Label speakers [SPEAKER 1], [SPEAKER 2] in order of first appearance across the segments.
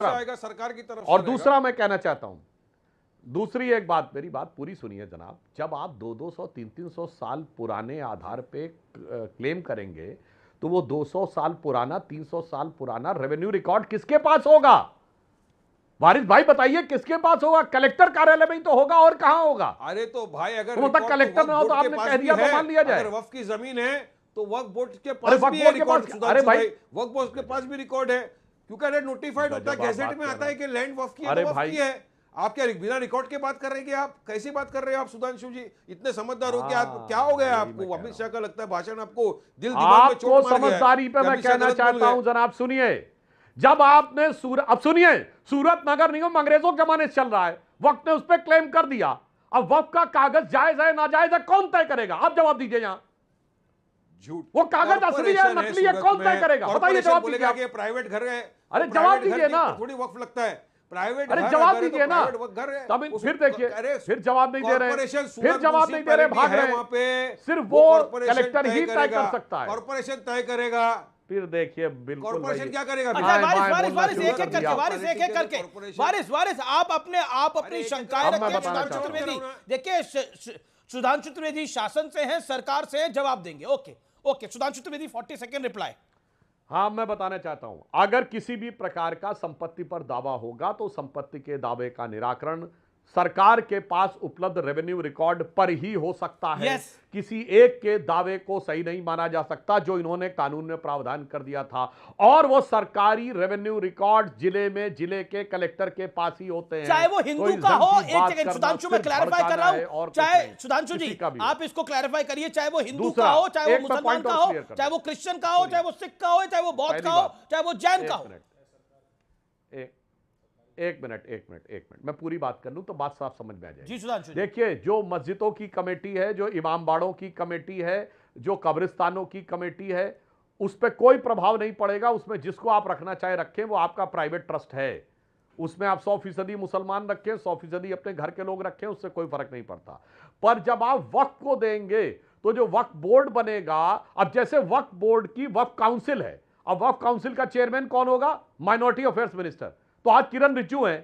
[SPEAKER 1] आएगा सरकार की तरफ से
[SPEAKER 2] और दूसरा मैं कहना चाहता हूं, दूसरी एक बात, मेरी बात पूरी सुनिए जनाब। जब आप 200-200 300-300 साल पुराने आधार पे क्लेम करेंगे तो वो 200 साल पुराना 300 साल पुराना रेवेन्यू रिकॉर्ड किसके पास होगा? वारिस भाई बताइए किसके पास होगा? कलेक्टर कार्यालय में ही तो होगा, और कहां होगा?
[SPEAKER 1] अरे तो भाई अगर
[SPEAKER 2] तो मतलब कलेक्टर ना हो तो आपने कह दिया तो मान लिया जाए।
[SPEAKER 1] अगर वक्फ की जमीन है तो वक्फ बोर्ड के पास भी है रिकॉर्ड। अरे भाई वक्फ बोर्ड के पास भी रिकॉर्ड है, क्योंकि अरे नोटिफाइड होता है, गैजेट में आता है कि लैंड वक्फ की है तो वक्फ की है। आप क्या बिना रिकॉर्ड के बात कर रहे हैं? कि आप कैसी बात कर रहे हैं आप सुधांशु जी? इतने समझदार हो कि आप क्या हो गया आपको? अमित शाह का लगता है भाषण आपको दिल दिमाग में चोट मार गया है।
[SPEAKER 2] समझदारी पे मैं कहना चाहता हूं जनाब, सुनिए। जब आपने अब सुनिए, सूरत नगर निगम अंग्रेजों के जमाने से चल रहा है, वक्त ने उस पर क्लेम कर दिया। अब वक्त का कागज जायज है नाजायज है कौन तय करेगा? आप जवाब दीजिए। यहां
[SPEAKER 1] झूठ,
[SPEAKER 2] वो कागज असली है नकली है कौन तय करेगा? बताइए, जवाब दीजिए।
[SPEAKER 1] कि प्राइवेट घर है,
[SPEAKER 2] अरे जवाब दीजिए ना,
[SPEAKER 1] थोड़ी वक्फ लगता है प्राइवेट।
[SPEAKER 2] अरे जवाब दीजिए ना, तब फिर देखिए, फिर जवाब नहीं दे रहे, फिर जवाब नहीं दे रहे, भाग रहे। वहां पे सिर्फ वो कलेक्टर ही तय कर सकता है,
[SPEAKER 1] कॉर्पोरेशन तय करेगा।
[SPEAKER 2] फिर देखिए बिल्कुल
[SPEAKER 1] कॉर्पोरेशन क्या करेगा?
[SPEAKER 3] वारिस एक एक करके वारिस आप अपनी शंकाएं रखें। सुधांशु चतुर्वेदी, देखिए सुधांशु चतुर्वेदी शासन से हैं, सरकार से हैं, जवाब देंगे। Okay Sudhanshu Chaturvedi 40 second reply.
[SPEAKER 2] हाँ, मैं बताना चाहता हूं, अगर किसी भी प्रकार का संपत्ति पर दावा होगा तो संपत्ति के दावे का निराकरण सरकार के पास उपलब्ध रेवेन्यू रिकॉर्ड पर ही हो सकता है। किसी एक के दावे को सही नहीं माना जा सकता, जो इन्होंने कानून में प्रावधान कर दिया था। और वो सरकारी रेवेन्यू रिकॉर्ड जिले के कलेक्टर के पास ही होते हैं,
[SPEAKER 3] चाहे वो हिंदू का हो। एक सेकंड सुधांशु, मैं क्लैरिफाई कर रहा हूं, चाहे सुधांशु जी आप इसको क्लैरिफाई करिए, चाहे वो हिंदू का हो, चाहे वो मुसलमान का हो, चाहे वो क्रिश्चियन का हो, चाहे वो सिख का हो, चाहे वो बौद्ध का हो, चाहे वो जैन का हो।
[SPEAKER 2] एक मिनट मैं पूरी बात कर लूं तो बात साफ समझ में आ जाएगी।
[SPEAKER 3] जी सुधांशु,
[SPEAKER 2] देखिए, जो मस्जिदों की कमेटी है, जो इमामबाड़ों की कमेटी है, जो कब्रिस्तानों की कमेटी है, उस पर कोई प्रभाव नहीं पड़ेगा। उसमें जिसको आप रखना चाहे रखें, वो आपका प्राइवेट ट्रस्ट है। उसमें आप 100% मुसलमान रखें, 100% अपने घर के लोग रखें, उससे कोई फर्क नहीं पड़ता। पर जब आप वक्फ को देंगे तो जो वक्फ बोर्ड बनेगा, अब जैसे वक्फ बोर्ड की वक्फ काउंसिल है, अब वक्फ काउंसिल का चेयरमैन कौन होगा? Minority affairs minister. तो आज किरण रिजिजू हैं,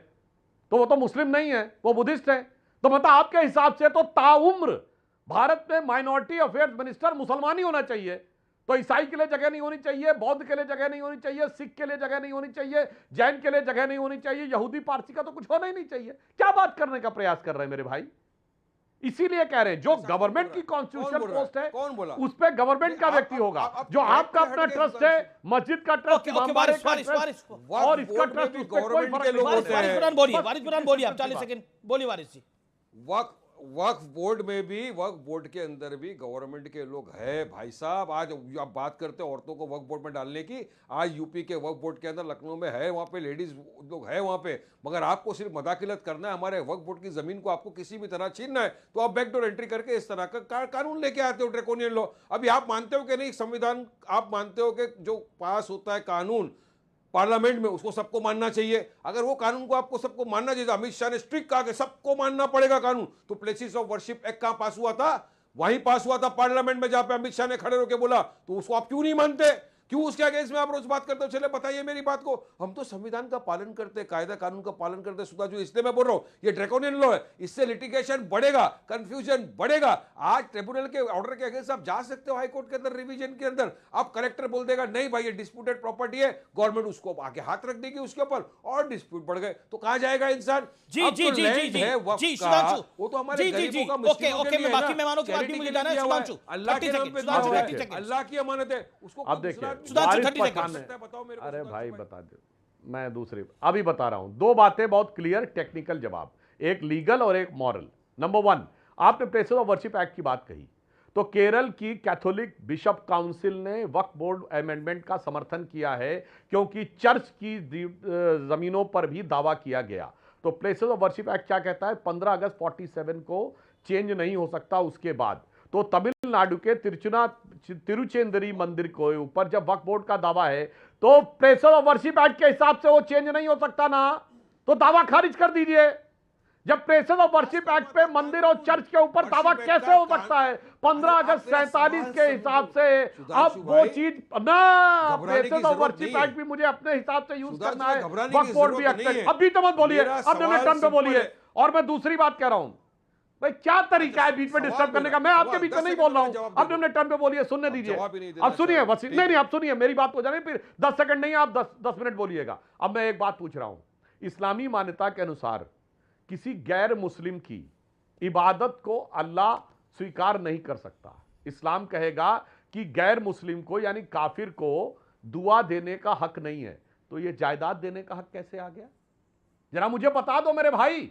[SPEAKER 2] तो वो तो मुस्लिम नहीं है, वो बुद्धिस्ट है। तो मतलब आपके हिसाब से तो ताउम्र भारत में माइनॉरिटी अफेयर्स मिनिस्टर मुसलमान ही होना चाहिए। तो ईसाई के लिए जगह नहीं होनी चाहिए, बौद्ध के लिए जगह नहीं होनी चाहिए, सिख के लिए जगह नहीं होनी चाहिए, जैन के लिए जगह नहीं होनी चाहिए, यहूदी पारसी का तो कुछ होना ही नहीं चाहिए। क्या बात करने का प्रयास कर रहे हैं मेरे भाई? इसीलिए कह रहे हैं, जो गवर्नमेंट की कॉन्स्टिट्यूशन पोस्ट है,
[SPEAKER 1] कौन बोला?
[SPEAKER 2] उस पे गवर्नमेंट का व्यक्ति होगा। जो आपका अपना ट्रस्ट है, मस्जिद का ट्रस्ट, और इसका ट्रस्ट, उस पे कोई फर्क नहीं पड़ता है।
[SPEAKER 3] वारिस बुरहान बोलिए आप, 40 सेकंड बोलिए वारिस जी।
[SPEAKER 1] वक्फ बोर्ड में भी, वक्फ बोर्ड के अंदर भी गवर्नमेंट के लोग हैं भाई साहब। आज आप बात करते हैं औरतों को वक्फ बोर्ड में डालने की, आज यूपी के वक्फ बोर्ड के अंदर लखनऊ में है, वहां पे लेडीज लोग है वहां पे। मगर आपको सिर्फ मदाखिलत करना है, हमारे वक्फ बोर्ड की जमीन को आपको किसी भी तरह छीनना है, तो आप बैकडोर एंट्री करके इस तरह का कानून लेके आते हो, ड्रैकोनियन लॉ। अभी आप मानते हो कि नहीं संविधान, आप मानते हो कि जो पास होता है कानून पार्लियामेंट में, उसको सबको मानना चाहिए। अगर वो कानून को आपको सबको मानना चाहिए, अमित शाह ने स्ट्रिक्ट कहा कि सबको मानना पड़ेगा कानून, तो प्लेसेस ऑफ वर्शिप एक्ट कहां पास हुआ था? वहीं पास हुआ था पार्लियामेंट में, जहां पे अमित शाह ने खड़े होकर बोला। तो उसको आप क्यों नहीं मानते? क्यों उसके अगेंस्ट में आप रोज बात करते हो? चले बताइए मेरी बात को। हम तो संविधान का पालन करते, कायदा कानून का पालन करते सुधा जी, इसलिए मैं बोल रहा हूं ये ड्रैकोनियन लॉ है, इससे लिटिगेशन बढ़ेगा, कंफ्यूजन बढ़ेगा। आज ट्रिब्यूनल के ऑर्डर के अगेंस्ट आप जा सकते हो हाई कोर्ट के अंदर, रिवीजन के अंदर। आप कलेक्टर बोल देगा नहीं भाई ये डिस्प्यूटेड प्रॉपर्टी है, गवर्नमेंट उसको आके हाथ रख देगी उसके ऊपर, और डिस्प्यूट बढ़ गए तो कहां जाएगा इंसान?
[SPEAKER 3] जी जी जी जी जी सुधांशु,
[SPEAKER 1] वो तो हमारे गरीबों का,
[SPEAKER 3] ओके ओके, मैं बाकी मेहमानों की बात भी मुझे जाना है। सुधांशु,
[SPEAKER 1] अल्लाह के नाम पे, अल्लाह की अमानत है उसको।
[SPEAKER 2] अब देखिए,
[SPEAKER 3] सुधांशु
[SPEAKER 2] अरे भाई बता दे, मैं दूसरी अभी बता रहा हूं। दो बातें बहुत क्लियर, टेक्निकल जवाब, एक लीगल और एक मॉरल। नंबर 1, आपने प्लेसेस ऑफ वर्शिप एक्ट की बात कही, तो केरल की कैथोलिक बिशप काउंसिल ने वक्फ बोर्ड अमेंडमेंट का समर्थन किया है, क्योंकि चर्च की जमीनों पर भी दावा किया गया। तो प्लेसेस ऑफ वर्शिप एक्ट क्या कहता है? 15 अगस्त 47 को चेंज नहीं हो सकता उसके बाद। तो तमिलनाडु के तिरुचेंदरी मंदिर के ऊपर जब वक्फ बोर्ड का दावा है, तो प्लेसेस ऑफ वर्शिप एक्ट के हिसाब से वो चेंज नहीं हो सकता ना, तो दावा खारिज कर दीजिए। जब प्लेसेस ऑफ वर्शिप एक्ट पे मंदिर और चर्च के ऊपर दावा कैसे हो सकता है? 15 अगस्त 47 के हिसाब से अब वो चीज ना, प्लेसेस ऑफ वर्शिप एक्ट भी मुझे अपने हिसाब से यूज करना है, वक्फ बोर्ड भी एक्ट। अभी तो मत बोलिए, अब अपने टर्न पे बोलिए। और मैं दूसरी बात कह रहा हूं भाई, क्या तरीका है बीच में डिस्टर्ब करने का? मैं आपके बीच में नहीं बोल रहा हूं, अब अपने टर्न पे बोलिए, सुनने दीजिए। अब सुनिए वसीम, नहीं आप सुनिए, मेरी बात हो जाने, फिर 10 सेकंड नहीं, आप 10 मिनट बोलिएगा। अब मैं एक बात पूछ रहा हूं, इस्लामी मान्यता के अनुसार किसी गैर मुस्लिम की इबादत को अल्लाह स्वीकार नहीं कर सकता। इस्लाम कहेगा कि गैर मुस्लिम को यानी काफिर को दुआ देने का हक नहीं है, तो यह जायदाद देने का हक कैसे आ गया? जरा मुझे बता दो मेरे भाई,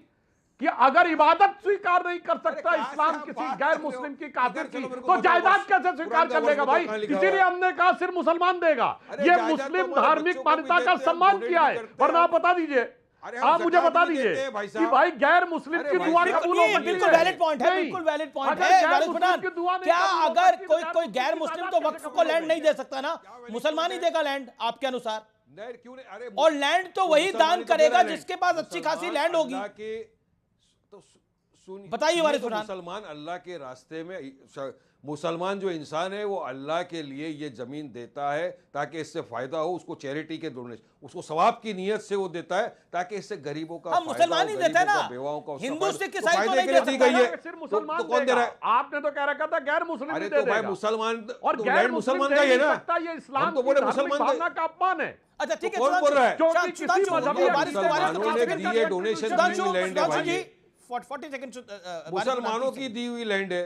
[SPEAKER 2] कि अगर इबादत स्वीकार नहीं कर सकता इस्लाम किसी गैर मुस्लिम की, काफिर की, तो जायदाद कैसे स्वीकार कर लेगा भाई? इसीलिए हमने कहा सिर्फ मुसलमान देगा। ये मुस्लिम धार्मिक मान्यता का सम्मान किया है, वरना आप बता दीजिए, आप मुझे बता दीजिए कि भाई गैर मुस्लिम की दुआ कबूल हो सकती है।
[SPEAKER 3] बिल्कुल वैलिड पॉइंट है, बिल्कुल वैलिड पॉइंट है। क्या अगर कोई गैर मुस्लिम तो वक्फ को लैंड नहीं दे सकता ना? मुसलमान ही देगा लैंड आपके अनुसार,
[SPEAKER 1] क्यों नहीं? अरे
[SPEAKER 3] और लैंड तो वही दान करेगा जिसके पास अच्छी खासी लैंड होगी। बताइए वारिस फरहान।
[SPEAKER 1] मुसलमान अल्लाह के रास्ते में, मुसलमान जो इंसान है वो अल्लाह के लिए ये जमीन देता है ताकि इससे फायदा हो, उसको चैरिटी के डोनेशन, उसको सवाब की नियत से वो देता है ताकि इससे गरीबों का
[SPEAKER 3] मुसलमान ही देता है ना,
[SPEAKER 1] बेवाओं का,
[SPEAKER 3] हिंदू सिख ईसाई तो नहीं दे सकता है।
[SPEAKER 2] सिर्फ मुसलमान तो कौन दे रहा है? आपने तो कह रखा था गैर मुस्लिम
[SPEAKER 1] अरे
[SPEAKER 2] दे
[SPEAKER 1] तो भाई
[SPEAKER 2] देगा।
[SPEAKER 1] मुसलमान
[SPEAKER 2] और
[SPEAKER 1] तो
[SPEAKER 2] गैर
[SPEAKER 1] मुसलमान का ही है ना,
[SPEAKER 2] ये इस्लाम
[SPEAKER 1] हम तो बोले
[SPEAKER 2] की
[SPEAKER 1] मुसलमान
[SPEAKER 2] धार्मिक भावना का अपमान है।
[SPEAKER 3] अच्छा ठीक है,
[SPEAKER 1] कौन बोल रहा है?
[SPEAKER 2] क्योंकि किसी मजहबी
[SPEAKER 1] मुसलमानों ने दी है डोनेशन, लैंड है भाई,
[SPEAKER 3] 40 सेकंड
[SPEAKER 1] मुसलमानों की दी हुई लैंड है,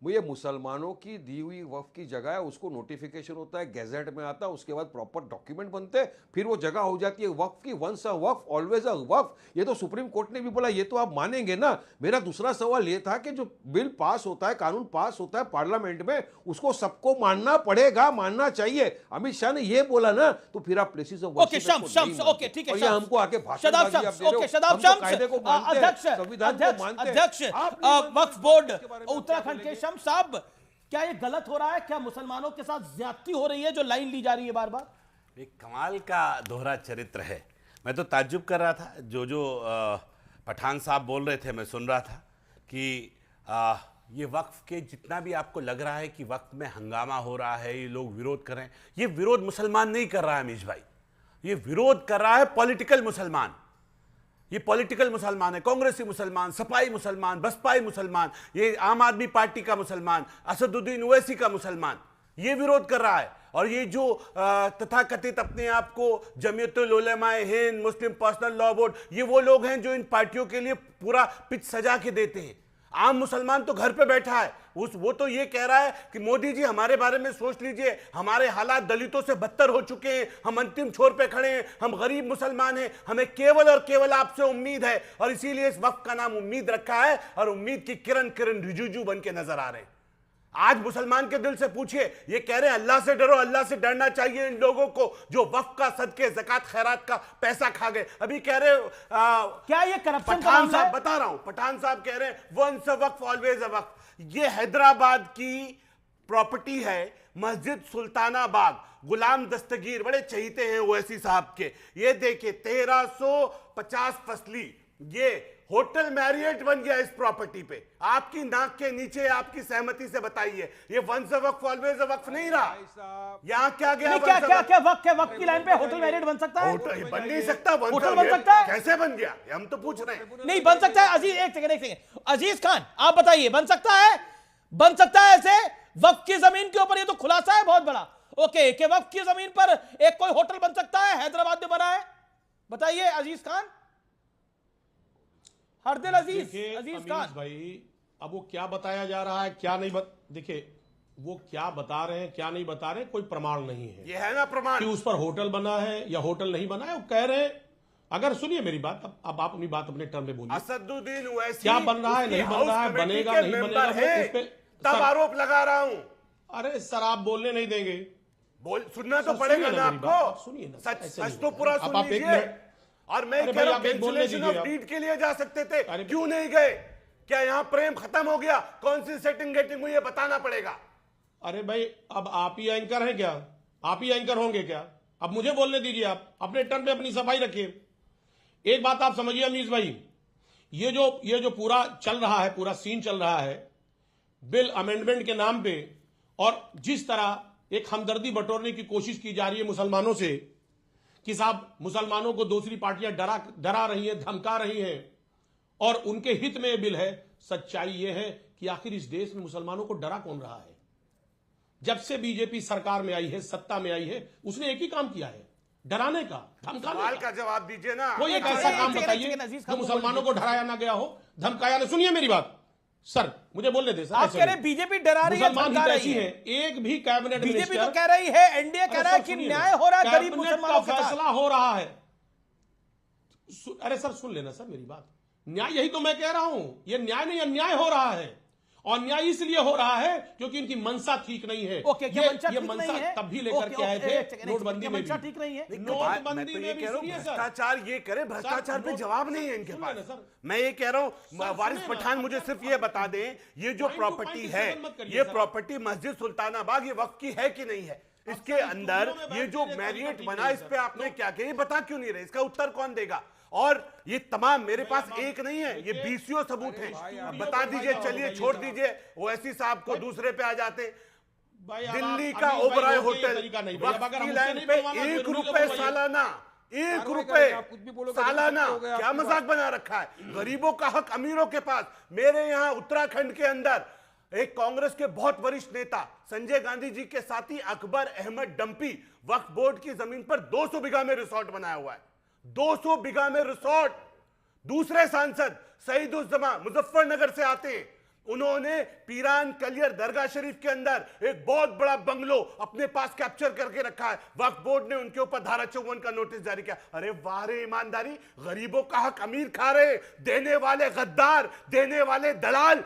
[SPEAKER 1] वो ये मुसलमानों की दी हुई वक्फ की जगह है, उसको नोटिफिकेशन होता है, गैजेट में आता है, उसके बाद प्रॉपर डॉक्यूमेंट बनते हैं, फिर वो जगह हो जाती है वक्फ की। Once a Waqf always a वक्फ, ये तो सुप्रीम कोर्ट ने भी बोला, ये तो आप मानेंगे ना। मेरा दूसरा सवाल ये था कि जो बिल पास होता है, कानून पास होता है पार्लियामेंट में, उसको सबको मानना पड़ेगा, मानना चाहिए। अमित शाह ने ये बोला ना, तो फिर आप places of
[SPEAKER 3] okay Shams okay ठीक है,
[SPEAKER 1] हमको आके भाषण
[SPEAKER 3] अध्यक्ष वक्फ बोर्ड उत्तराखंड के शम्स साहब, क्या ये गलत हो रहा है? क्या मुसलमानों के साथ ज्यादती हो रही है जो लाइन ली जा रही है बार बार?
[SPEAKER 4] एक कमाल का दोहरा चरित्र है। मैं तो ताज्जुब कर रहा था, जो पठान साहब बोल रहे थे, मैं सुन रहा था कि ये वक्फ के जितना भी आपको लग रहा है कि वक्त में हंगामा हो रहा है, ये लोग विरोध कर रहे हैं, ये विरोध मुसलमान नहीं कर रहा है अमीश भाई, ये विरोध कर रहा है पॉलिटिकल मुसलमान। ये पॉलिटिकल मुसलमान है, कांग्रेसी मुसलमान, सपाई मुसलमान, बसपाई मुसलमान, ये आम आदमी पार्टी का मुसलमान, असदुद्दीन ओवैसी का मुसलमान, ये विरोध कर रहा है। और ये जो तथाकथित अपने आप को जमीयतुल उलमाए हिंद, मुस्लिम पर्सनल लॉ बोर्ड, ये वो लोग हैं जो इन पार्टियों के लिए पूरा पिच सजा के देते हैं। आम मुसलमान तो घर पे बैठा है, वो तो ये कह रहा है कि मोदी जी हमारे बारे में सोच लीजिए, हमारे हालात दलितों से बदतर हो चुके हैं, हम अंतिम छोर पे खड़े हैं, हम गरीब मुसलमान हैं, हमें केवल और केवल आपसे उम्मीद है, और इसीलिए इस वक्त का नाम उम्मीद रखा है, और उम्मीद की किरण किरण रिजुजू बन के नजर आ रहे हैं। आज मुसलमान के दिल से पूछिए, ये कह रहे हैं अल्लाह से डरो, अल्लाह से डरना चाहिए इन लोगों को जो वक्फ का, सदके, ज़कात, खैरात का पैसा खा गए। अभी कह रहे
[SPEAKER 3] क्या ये करप्शन?
[SPEAKER 4] पठान साहब बता रहा हूं, पठान साहब कह रहे हैं once a Waqf always a वक्फ। ये हैदराबाद की प्रॉपर्टी है, मस्जिद सुल्ताना बाग, गुलाम दस्तगीर बड़े चहीते हैं ओवैसी साहब के। ये देखिए 1350 फसली, ये होटल मैरियट बन गया इस प्रॉपर्टी पे। आपकी नाक के नीचे, आपकी सहमति से बताइए, ये once a Waqf always a वक्फ नहीं रहा। यहाँ क्या गया?
[SPEAKER 3] क्या वक्त की लाइन पे होटल मैरियट बन सकता है?
[SPEAKER 4] बन नहीं सकता।
[SPEAKER 3] होटल बन सकता है?
[SPEAKER 4] कैसे बन गया, हम तो पूछ रहे हैं।
[SPEAKER 3] नहीं बन सकता है। अजीज एक सेकंड, अजीज खान आप बताइए, बन सकता है? बन सकता है ऐसे वक्फ की जमीन के ऊपर? ये तो खुलासा है बहुत बड़ा। ओके, कि वक्फ की जमीन पर एक कोई होटल बन सकता है? हैदराबाद में बना है, बताइए अजीज खान। हरदिल अजीज खान
[SPEAKER 5] भाई, अब वो क्या बताया जा रहा है, क्या नहीं देखिए, वो क्या बता रहे हैं, क्या नहीं बता रहे हैं, कोई प्रमाण नहीं है।
[SPEAKER 4] ये है ना प्रमाण
[SPEAKER 5] कि उस पर होटल बना है या होटल नहीं बना है। वो कह रहे हैं, अगर सुनिए मेरी बात, अब आप अपनी बात अपने टर्म में बोलिए।
[SPEAKER 4] असदुद्दीन ओवैसी
[SPEAKER 5] क्या बन रहा है, नहीं बन रहा है, बनेगा नहीं बनेगा, उस पे
[SPEAKER 4] तब आरोप लगा रहा हूं।
[SPEAKER 5] अरे सर आप बोलने नहीं देंगे,
[SPEAKER 4] सुनना तो पड़ेगा ना आपको।
[SPEAKER 5] सुनिए ना,
[SPEAKER 4] सच तो पूरा सुन लीजिए। और मैं कह रहा हूं कैंसिलेशन ऑफ डीड के लिए जा सकते थे, क्यों नहीं गए? क्या यहां प्रेम खत्म हो गया? कौन सी सेटिंग गेटिंग हुई है बताना पड़ेगा।
[SPEAKER 5] अरे भाई अब आप ही एंकर हैं क्या? आप ही एंकर होंगे क्या? अब मुझे बोलने दीजिए, आप अपने टर्न पे अपनी सफाई रखिए। एक बात आप समझिए अमीश भाई, ये जो पूरा चल रहा है, पूरा सीन चल रहा है बिल अमेंडमेंट के नाम पे, और जिस तरह एक हमदर्दी बटोरने की कोशिश की जा रही है मुसलमानों से कि साहब मुसलमानों को दूसरी पार्टियां डरा रही हैं, धमका रही हैं और उनके हित में यह बिल है। सच्चाई यह है कि आखिर इस देश में मुसलमानों को डरा कौन रहा है? जब से बीजेपी सरकार में आई है, सत्ता में आई है, उसने एक ही काम किया है, डराने का, धमकाने
[SPEAKER 6] का जवाब दीजिए ना।
[SPEAKER 5] कोई एक ऐसा काम बताइए जो मुसलमानों को डराया ना गया हो, धमकाया ना। सुनिए मेरी बात सर, मुझे बोलने दे सर।
[SPEAKER 3] आप कह रहे बीजेपी डरा रही है, धमका रही है।
[SPEAKER 5] एक भी कैबिनेट
[SPEAKER 3] बीजेपी तो कह रही है, एनडीए कह रहा है कि न्याय हो रहा है गरीब मुसलमानों के साथ,
[SPEAKER 5] फैसला हो रहा है। अरे सर सुन लेना सर मेरी बात, न्याय, यही तो मैं कह रहा हूं, ये न्याय नहीं अन्याय हो रहा है। और न्याय इसलिए हो रहा है क्योंकि इनकी मंशा ठीक नहीं है।
[SPEAKER 3] ओके,
[SPEAKER 5] ये मंशा तब भी लेकर के आए थे नोटबंदी में भी।
[SPEAKER 3] ठीक नहीं है,
[SPEAKER 5] नोटबंदी में भी सुनिए सर,
[SPEAKER 6] भ्रष्टाचार ये करे, भ्रष्टाचार पे जवाब नहीं है इनके पास। मैं ये कह रहा हूँ वारिस पठान मुझे सिर्फ ये बता दें, ये जो प्रॉपर्टी है, ये प्रॉपर्टी मस्जिद सुल्तानाबाग ये वक्त की है कि नहीं है? इसके अंदर ये जो मैरियट बना, इस पे आपने क्या किया, ये बता क्यों नहीं रहे? इसका उत्तर कौन देगा? और ये तमाम, मेरे पास एक नहीं है, ये 20 सबूत हैं। बता दीजिए, चलिए छोड़ दीजिए ओवैसी साहब को, दूसरे पे आ जाते। दिल्ली का ओबराय होटल वक्त की लाइन पे 1 रुपए सालाना, 1 रुपए सालाना, क्या मजाक बना रखा है? गरीबों का हक अमीरों के पास। मेरे यहाँ उत्तराखंड के अंदर एक कांग्रेस के बहुत वरिष्ठ नेता संजय गांधी जी के साथी अकबर अहमद डंपी वक्फ बोर्ड की जमीन पर 200 बीघा में रिसोर्ट बनाया हुआ है, 200 बीघा में रिसोर्ट। दूसरे सांसद सईदुज्जमा मुजफ्फरनगर से आते हैं, उन्होंने पीरान कलियर दरगाह शरीफ के अंदर एक बहुत बड़ा बंगलो अपने पास कैप्चर करके रखा है। वक्फ बोर्ड ने उनके ऊपर धारा 54 का नोटिस जारी किया। अरे वाह रे ईमानदारी, गरीबों का हक अमीर खा रहे, देने वाले गद्दार, देने वाले दलाल,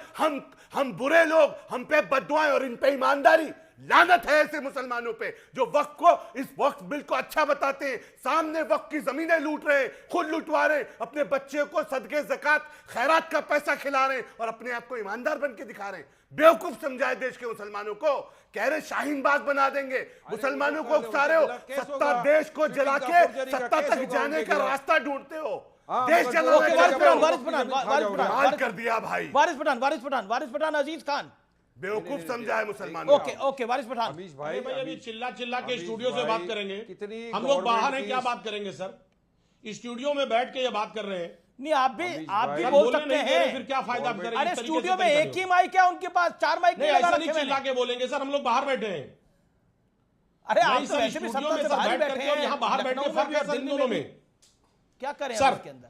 [SPEAKER 6] हम बुरे लोग, हम पे बददुआएं और इन पे ईमानदारी। लानत है ऐसे मुसलमानों पे जो वक्फ को, इस वक्फ बिल को अच्छा बताते हैं, सामने वक्फ की जमीनें लूट रहे हैं, खुद लुटवा रहे हैं, अपने बच्चे को सदके ज़कात खैरात का पैसा खिला रहे हैं और अपने आप को ईमानदार बन के दिखा रहे हैं। बेवकूफ समझाए देश के मुसलमानों को, कह रहे शाहीनबाज बना देंगे, मुसलमानों को उकसा रहे हो, सत्ता देश को जला के सत्ता तक जाने का रास्ता ढूंढते हो, देश जलाने कर दिया भाई।
[SPEAKER 3] वारिस पठान, अजीज खान,
[SPEAKER 6] बेवकूफ समझा है मुसलमानों।
[SPEAKER 3] ओके वारिस पठान।
[SPEAKER 1] अमीश भाई,
[SPEAKER 5] अभी चिल्ला के स्टूडियो से बात करेंगे,
[SPEAKER 1] कितनी
[SPEAKER 5] हम लोग बाहर हैं,
[SPEAKER 1] गवर्नमेंट
[SPEAKER 5] क्या बात करेंगे सर? स्टूडियो में बैठ के ये बात कर रहे हैं,
[SPEAKER 3] नहीं आप भी
[SPEAKER 5] सर
[SPEAKER 3] बोल
[SPEAKER 5] बोलने
[SPEAKER 3] सकते
[SPEAKER 5] नहीं दे रहे,
[SPEAKER 3] हैं।
[SPEAKER 5] फिर क्या फायदा आप करेंगे?
[SPEAKER 3] अरे
[SPEAKER 5] इस तरीके
[SPEAKER 3] स्टूडियो
[SPEAKER 5] से
[SPEAKER 3] में
[SPEAKER 5] तरीका
[SPEAKER 3] एक ही माइक है, उनके पास 4 माइक
[SPEAKER 5] नहीं,
[SPEAKER 3] लगा
[SPEAKER 5] ऐसा
[SPEAKER 3] रखे
[SPEAKER 5] नहीं
[SPEAKER 3] मैंने।
[SPEAKER 5] चिल्ला के बोलेंगे सर, हम लोग बाहर बैठे हैं।
[SPEAKER 3] अरे
[SPEAKER 5] नहीं
[SPEAKER 3] आप तो
[SPEAKER 5] सर,
[SPEAKER 3] वैसे भी
[SPEAKER 5] स्टूडियो
[SPEAKER 3] सत्ता
[SPEAKER 5] में
[SPEAKER 3] से
[SPEAKER 5] सर
[SPEAKER 3] बाहर
[SPEAKER 5] बैठ
[SPEAKER 3] बैठे
[SPEAKER 5] करके और
[SPEAKER 3] हैं,
[SPEAKER 5] यहाँ बाहर बैठ के
[SPEAKER 3] लखनऊ
[SPEAKER 5] फर्क है
[SPEAKER 3] और
[SPEAKER 5] सर इन
[SPEAKER 3] दिल्ली
[SPEAKER 5] दोनों
[SPEAKER 3] भी।
[SPEAKER 5] में।
[SPEAKER 3] क्या करें
[SPEAKER 5] सर
[SPEAKER 3] इसके अंदर?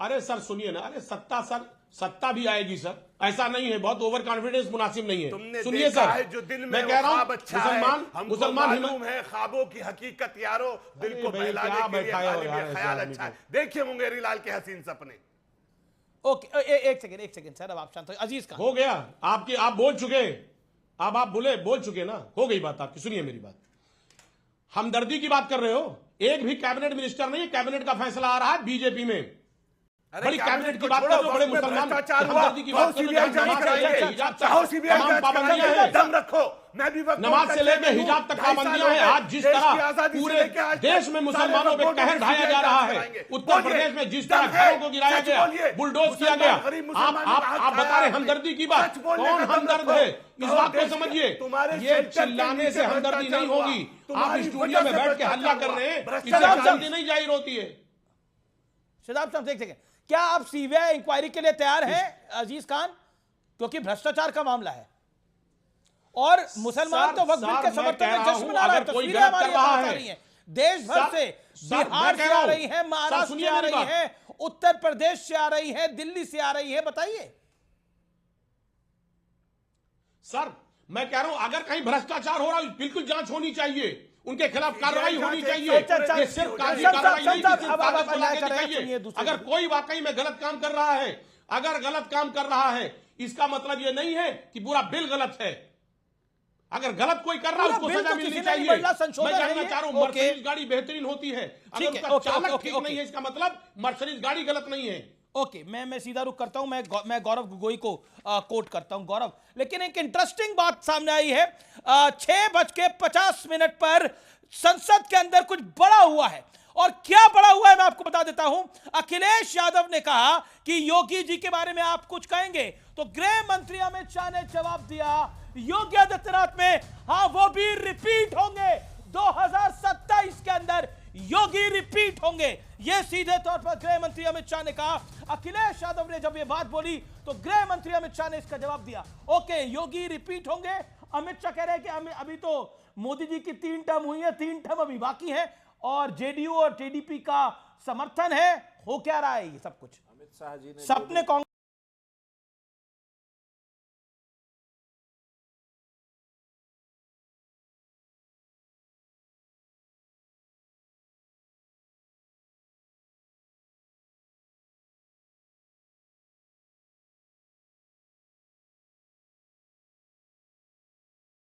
[SPEAKER 5] अरे सर सुनिए ना, अरे सत्ता भी आएगी सर, ऐसा नहीं है, बहुत ओवर कॉन्फिडेंस मुनासिब नहीं है।
[SPEAKER 6] तुमने
[SPEAKER 5] सुनिए
[SPEAKER 6] देखा
[SPEAKER 5] सर,
[SPEAKER 6] है जो दिल में
[SPEAKER 5] मैं कह रहा हूं,
[SPEAKER 6] अच्छा
[SPEAKER 5] मुसलमान
[SPEAKER 6] मालूम है ख्वाबों की हकीकत यारो, दिल को
[SPEAKER 5] भाई,
[SPEAKER 6] बहलाने
[SPEAKER 5] क्या
[SPEAKER 6] के लिए
[SPEAKER 5] बैठाया हो
[SPEAKER 6] गालिब
[SPEAKER 5] यार
[SPEAKER 6] ये
[SPEAKER 5] इस
[SPEAKER 6] ख्याल
[SPEAKER 5] आदमी
[SPEAKER 6] अच्छा है।
[SPEAKER 5] को।
[SPEAKER 6] देखिए मुंगेरी लाल के हसीन सपने।
[SPEAKER 3] ओके, एक सेकंड सर, अब आप शांत हो। अजीज खान,
[SPEAKER 5] हो गया आपकी, आप बोल चुके, अब आप बोल चुके ना, हो गई बात आपकी। सुनिए मेरी बात, हमदर्दी की बात कर रहे हो, एक भी कैबिनेट मिनिस्टर नहीं, कैबिनेट का फैसला आ रहा है बीजेपी में। बड़ी कैबिनेट की बात कर रहे हो, बड़े मुसलमान हमदर्दी की बात कर रहे हो,
[SPEAKER 6] दम रखो, मैं भी
[SPEAKER 5] नमाज से लेकर हिजाब तक पाबंदियां हैं। आज जिस तरह पूरे देश में मुसलमानों पे कहर ढाया जा रहा है, उत्तर प्रदेश में जिस तरह घरों को गिराया गया, बुलडोज किया गया, आप बता रहे हमदर्दी की बात, कौन हमदर्द है? इस बात को समझिए, ये चिल्लाने से हमदर्दी नहीं होगी। आप स्टूडियो में बैठ के हल्ला कर रहे हैं, इससे हमदर्दी नहीं जाहिर होती है।
[SPEAKER 3] शदाब साहब एक सेकंड, क्या आप सीबीआई इंक्वायरी के लिए तैयार हैं अजीज खान? क्योंकि भ्रष्टाचार का मामला है और मुसलमान तो वक्त बिल के समर्थन में जश्न मना रहे हैं, तस्वीरें हमारी पास आ रही हैं देश भर से, बिहार से आ रही है, महाराष्ट्र से आ रही है, उत्तर प्रदेश से आ रही है, दिल्ली से आ रही है, बताइए
[SPEAKER 5] सर। मैं कह रहा हूं, अगर कहीं भ्रष्टाचार हो रहा है, बिल्कुल जांच होनी चाहिए, उनके खिलाफ कार्रवाई होनी चाहिए। ये सिर्फ कार्रवाई नहीं, कागज बना के दिखाइए। अगर कोई वाकई में गलत काम कर रहा है, अगर गलत काम कर रहा है, इसका मतलब ये नहीं है कि पूरा बिल गलत है। अगर गलत कोई कर रहा है, उसको सजा मिलनी चाहिए। मैं जानना चाह रहा हूं, मर्सिडीज गाड़ी बेहतरीन होती है, अगर उसका चालक ठीक नहीं है, इसका मतलब मर्सिडीज गाड़ी गलत नहीं है।
[SPEAKER 3] ओके, मैं सीधा रुख करता हूं, मैं गौरव गोगोई को कोट करता हूं। गौरव, लेकिन एक इंटरेस्टिंग बात सामने आई है, 6:50 पर संसद के अंदर कुछ बड़ा हुआ है, और क्या बड़ा हुआ है मैं आपको बता देता हूं, अखिलेश यादव ने कहा कि योगी जी के बारे में आप कुछ कहेंगे, तो गृह मंत्री अमित शाह ने जवाब दिया योगी आदित्यनाथ में, हां वो भी रिपीट होंगे 2027 के अंदर, योगी रिपीट होंगे। यह सीधे तौर पर गृह मंत्री अमित शाह ने कहा। अखिलेश यादव ने जब यह बात बोली तो गृह मंत्री अमित शाह ने इसका जवाब दिया, ओके योगी रिपीट होंगे। अमित शाह कह रहे हैं कि अभी तो मोदी जी की 3 टर्म हुई है, 3 टर्म अभी बाकी है और जेडीयू और टीडीपी का समर्थन है। हो क्या रहा है ये सब कुछ?
[SPEAKER 7] अमित शाह जी ने
[SPEAKER 3] सबने